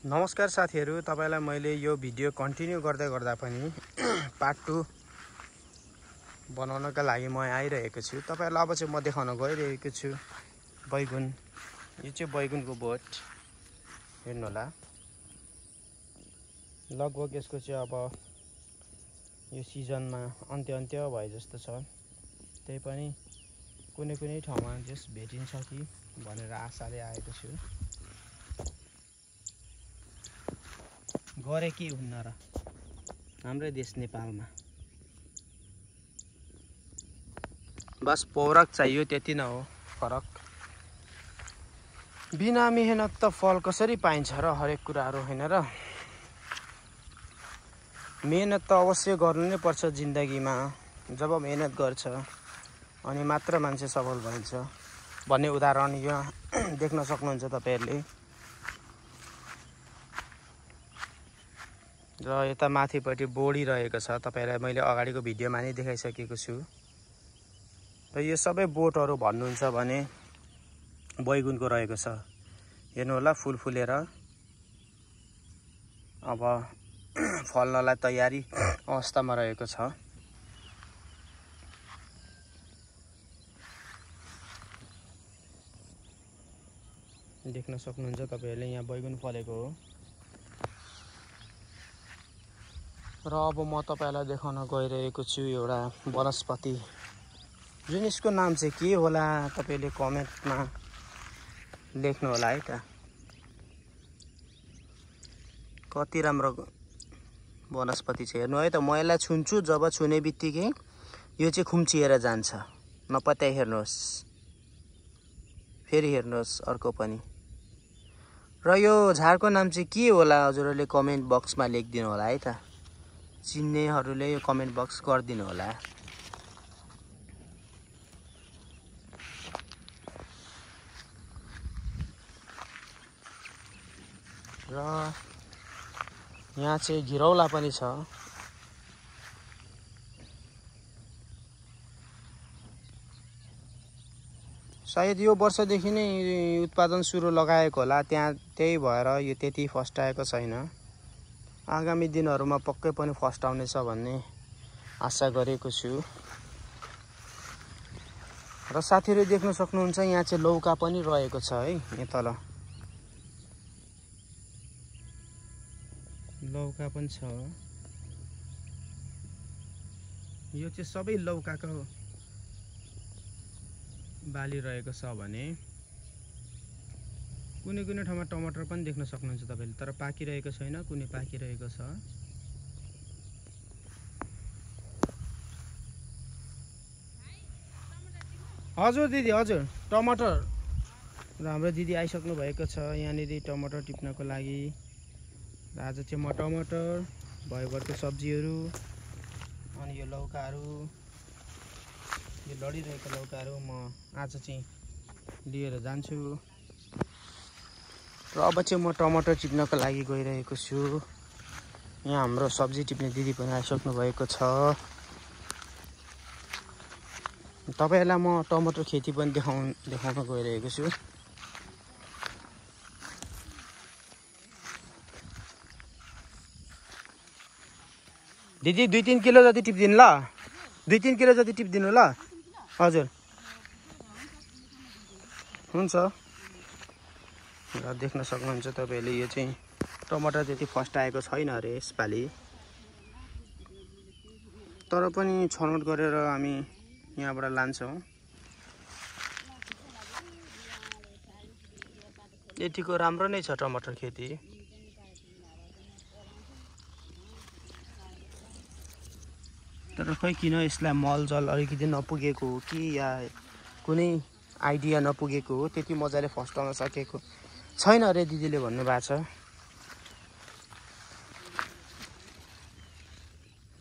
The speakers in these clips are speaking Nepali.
नमस्कार साथीहरु, तपाईलाई मैले यो भिडियो कन्टिन्यू गर्दा पनि पार्ट 2 बनाउनका लागि म आइरहेको छु। तपाईलाई अब चाहिँ म देखाउन गइरहेको छु बैगुन। यो चाहिँ बैगुनको बोट हेर्नु होला। लगभग यसको चाहिँ अब यो सिजनमा अन्त्य भए जस्तो छ। त्यही पनि कुनै ठाउँमा जस भेटिन्छ कि भनेर आशाले आएको छु। गरे के हुन्न र हाम्रै देश नेपालमा बस पौरख चाहियो, त्यति नै हो फरक। बिना मेहनत त फल कसरी पाइन्छ र हरेक कुराहरु हैन र। मेहनत त अवश्य गर्नु नै पर्छ जिन्दगीमा। जब मेहनत गर्छ अनि मात्र मान्छे सफल भन्छ भन्ने उदाहरण यहाँ देख्न सक्नुहुन्छ तपाईहरुले। र यता माथिपट्टि बोडी रहेको छ, तपाईलाई मैले अगाडिको भिडियोमा नै देखाइसकेको छु। र यो सबै बोटहरु भन्नुहुन्छ भने बैगुनको रहेको छ। हेर्नु होला, फूल फुलेर अब फल्नलाई तयारी अवस्थामा रहेको छ। देख्न सक्नुहुन्छ तपाईहरुले, यहाँ बैगुन फलेको हो। र अब म तपाईलाई देखाउन गइरहेको छु एउटा वनस्पति, जुन यसको नाम चाहिँ के होला तपाईले कमेन्टमा लेख्नु होला है त। कति राम्रो वनस्पति छ हेर्नु है त। म यसलाई छुन्छु, जब छुने बित्तिकै यो चाहिँ खुम्चिएर जान्छ। नपत्याइ हेर्नुहोस्, फेरि हेर्नुहोस् अर्को पनि। र यो झारको नाम चाहिँ के होला हजुरहरूले कमेन्ट बक्समा लेखिदिनु होला है त। चिन्नेहरूले यो कमेन्ट बक्स गरिदिनु होला। र यहाँ चाहिँ घिरौला पनि छ। सायद यो वर्षदेखि नै उत्पादन सुरु लगाएको होला, त्यही भएर यो त्यति फस्टाएको छैन। आगामी दिनहरुमा पक्कै पनि फस्ट आउनेछ भन्ने आशा गरेको छु। र साथीहरु देख्न सक्नुहुन्छ यहाँ चाहिँ लौका पनि रहेको छ है। यहाँ तल लौका पनि छ। यो चाहिँ सबै लौकाको बाली रहेको छ भने कुनै ठाउँमा टमाटर पनि देख्न सक्नुहुन्छ तपाईले, तर पाकिरहेको छैन, कुनै पाकिरहेको छ। हजुर दिदी, हजुर टमाटर। र हाम्रो दिदी आइसक्नु भएको छ यहाँनिर टमाटर टिप्नको लागि। र आज चाहिँ म टमाटर, भयभरको सब्जीहरू अनि यो लौकाहरू, यो लडिरहेको लौकाहरू म आज चाहिँ लिएर जान्छु। र अब चाहिँ म टमाटर टिप्नको लागि गइरहेको छु। यहाँ हाम्रो सब्जी टिप्ने दिदी पनि आइसक्नु भएको छ। तपाईहरुलाई म टमाटर खेती पनि देखाउन गइरहेको छु। दिदी 2-3 किलो जति टिप्दिनु ल। 2-3 किलो जति टिप्दिनु ल। हजुर हुन्छ। र देख्न सक्नुहुन्छ तपाईले, यो चाहिँ टमाटर त्यति फर्स्ट आएको छैन अरे यसपालि, तर पनि छनौट गरेर हामी यहाँबाट लान्छौं। यतिको राम्रो नै छ टमाटर खेती। तर खै किन यसलाई मलजल अलिकति नपुगेको हो कि या कुनै आइडिया नपुगेको हो, त्यति मजाले फस्टाउन सकेको छैन अरे दिदीले भन्नुभएको छ।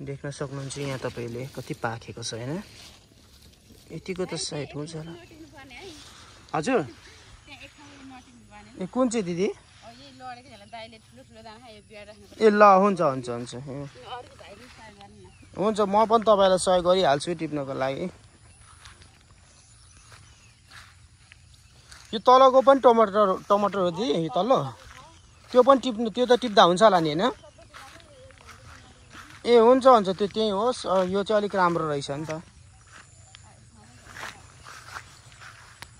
देख्न सक्नुहुन्छ यहाँ तपाईले कति पाकेको छ हैन। यतिको त साइड हुन्छ होला। हजुर ए कुन चाहिँ दिदी? ए ल हुन्छ हुन्छ हुन्छ हुन्छ, म पनि तपाईलाई सहयोग गरिहाल्छु टिप्नको लागि। यो तलको पनि टमाटर हो दिदी, यो तल्लो त्यो पनि टिप्नु, त्यो त टिप्दा हुन्छ होला नि हैन? ए हुन्छ हुन्छ, त्यो त्यही होस्। यो चाहिँ अलिक राम्रो रहेछ नि त।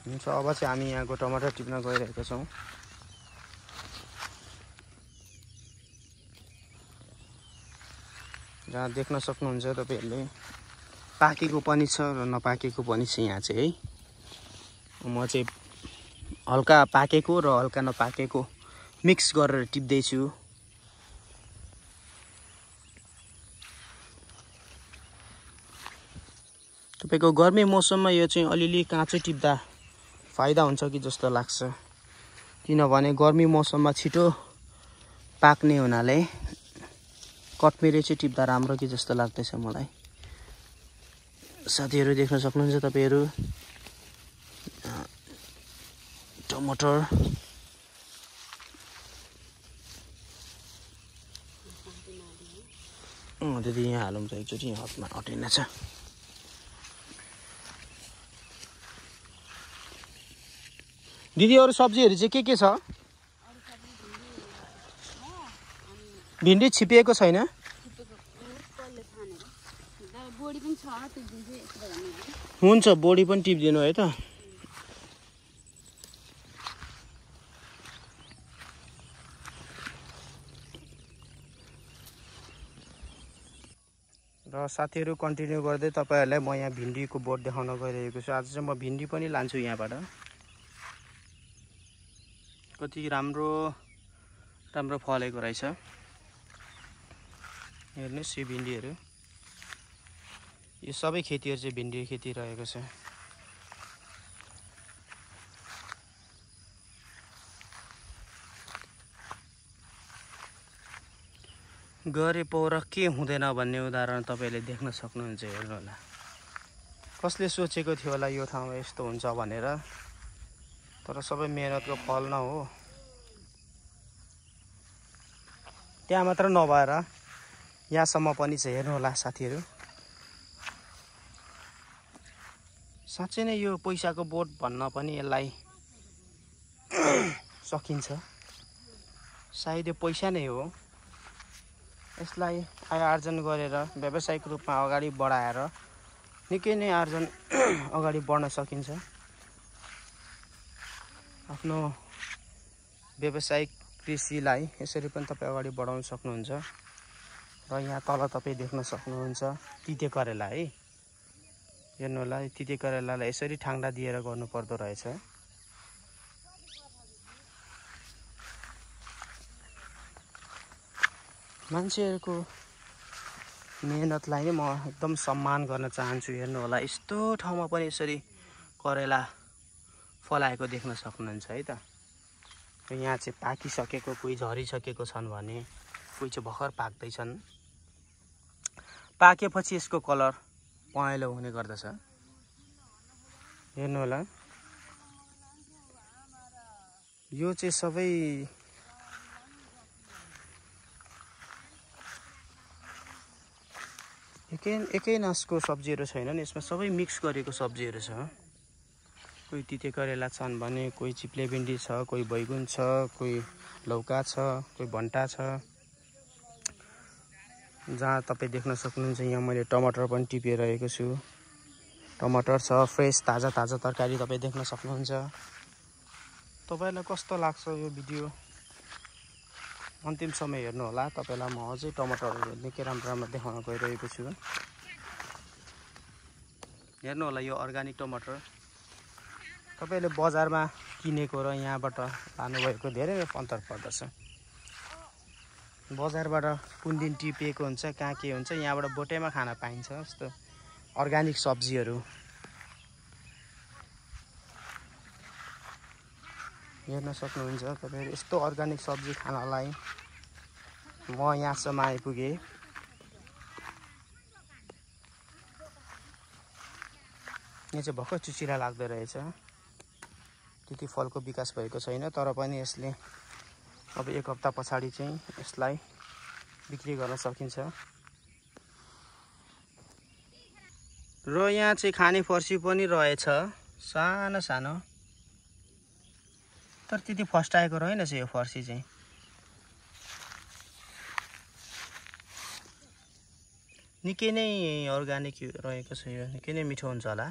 हुन्छ, अब चाहिँ हामी यहाँको टमाटर टिप्न गइरहेका छौँ। जहाँ देख्न सक्नुहुन्छ तपाईहरुले पाकेको पनि छ र नपाकेको पनि छ यहाँ चाहिँ है। म चाहिँ हल्का पाकेको र हल्का नपाकेको मिक्स गरेर टिप्दै छु। तपाईको गर्मी मौसममा यो चाहिँ अलिअलि काँचो टिप्दा फाइदा हुन्छ कि जस्तो लाग्छ, किनभने गर्मी मौसममा छिटो पाक्ने हुनाले कटमेरे चाहिँ टिप्दा राम्रो कि जस्तो लाग्दैछ मलाई। साथीहरु देख्न सक्नुहुन्छ तपाईहरु टमाटर दिदी यहाँ हालौँ त एकचोटि, हातमा अटेन छ। दिदी अरु सब्जीहरु चाहिँ के छ? भिन्डी छिपिएको छैन? हुन्छ, बोडी पनि टिप्दिनु है त। र साथीहरु कन्टिन्यू गर्दै तपाईहरुलाई म यहाँ भिन्डीको बोट देखाउन गइरहेको छु। आज चाहिँ म भिन्डी पनि लान्छु यहाँबाट। कति राम्रो राम्रो फलेको रहेछ। हेर्नुस् यो भिन्डीहरु, यो सबै खेतीहरु चाहिँ भिन्डी खेती रहेको छ। गरे पौर के हुँदैन भन्ने उदाहरण तपाईले देख्न सक्नुहुन्छ। हेर्नु होला, कसले सोचेको थियो होला यो ठाउँमा यस्तो हुन्छ भनेर, तर सबै मेहनतको फल न हो। त्यहाँ मात्र नभएर यहाँसम्म पनि छ। हेर्नु होला साथीहरु, साँच्चै नै यो पैसाको बोट भन्न पनि यसलाई सकिन्छ। सायद यो पैसा नै हो। यसलाई आय आर्जन गरेर व्यावसायिक रूपमा अगाडि बढाएर निकै नै आर्जन अगाडि बढ्न सकिन्छ। आफ्नो व्यावसायिक कृषिलाई यसरी पनि तपाई अगाडि बढाउन सक्नुहुन्छ। र यहाँ तल तपाई देख्न सक्नुहुन्छ तिते करेला है। हेर्नु होला, तिते करेलालाई यसरी ठाङ्डा दिएर गर्नु पर्दो रहेछ। मान्छेहरुको मेहनतलाई म एकदम सम्मान गर्न चाहन्छु। हेर्नु होला, यस्तो ठाउँमा पनि यसरी करेला फलाएको देख्न सक्नुहुन्छ है त। यहाँ चाहिँ पाकिसकेको, कोही झरिसकेको छन् भने कोही चाहिँ भर्खर पाक्दैछन्। पाकेपछि यसको कलर पहेँलो हुने गर्दछ। हेर्नु होला, यो चाहिँ सबै एकै नसको सब्जीहरु छैनन्, यसमा सबै मिक्स गरेको सब्जीहरु छ। कोही तिते करेला छन् भने कोही चिप्ले भिन्डी छ, कोही बैगुन छ, कोही लौका छ, कोही भन्टा छ। जहाँ तपाई देख्न सक्नुहुन्छ यहाँ मैले टमाटर पनि टिपिरहेको छु। टमाटर छ, फ्रेश ताजा ताजा तरकारी तपाई देख्न सक्नुहुन्छ। तपाईलाई कस्तो लाग्छ यो भिडियो अन्तिमसम्म हेर्नु होला। तपाईलाई म अझै टमाटरहरु निकै राम्रो राम्रो देखाउन गइरहेको छु। हेर्नु होला, यो अर्गानिक टमाटर तपाईले बजारमा किनेको र यहाँबाट लानुभएको धेरै अन्तर पर्दछ। बजारबाट कुन दिन टिपिएको हुन्छ, कहाँ के हुन्छ, यहाँबाट बोटेमा खान पाइन्छ यस्तो अर्गानिक सब्जीहरु। हेर्न सक्नुहुन्छ तपाईहरु, यस्तो अर्गानिक सब्जी खानलाई म यहाँसम्म आइपुगे। यहाँ चाहिँ भक्कु चुचिला लाग्दो रहेछ। त्यति फलको विकास भएको छैन, तर पनि यसले अब एक हप्ता पछाडि चाहिँ यसलाई बिक्री गर्न सकिन्छ। र यहाँ चाहिँ खाने फर्सी पनि रहेछ, सानो सानो, तर त्यति फस्टाएको रहेनछ यो फर्सी चाहिँ। निकै नै अर्ग्यानिक रहेको छ यो निकै नै मिठो हुन्छ होला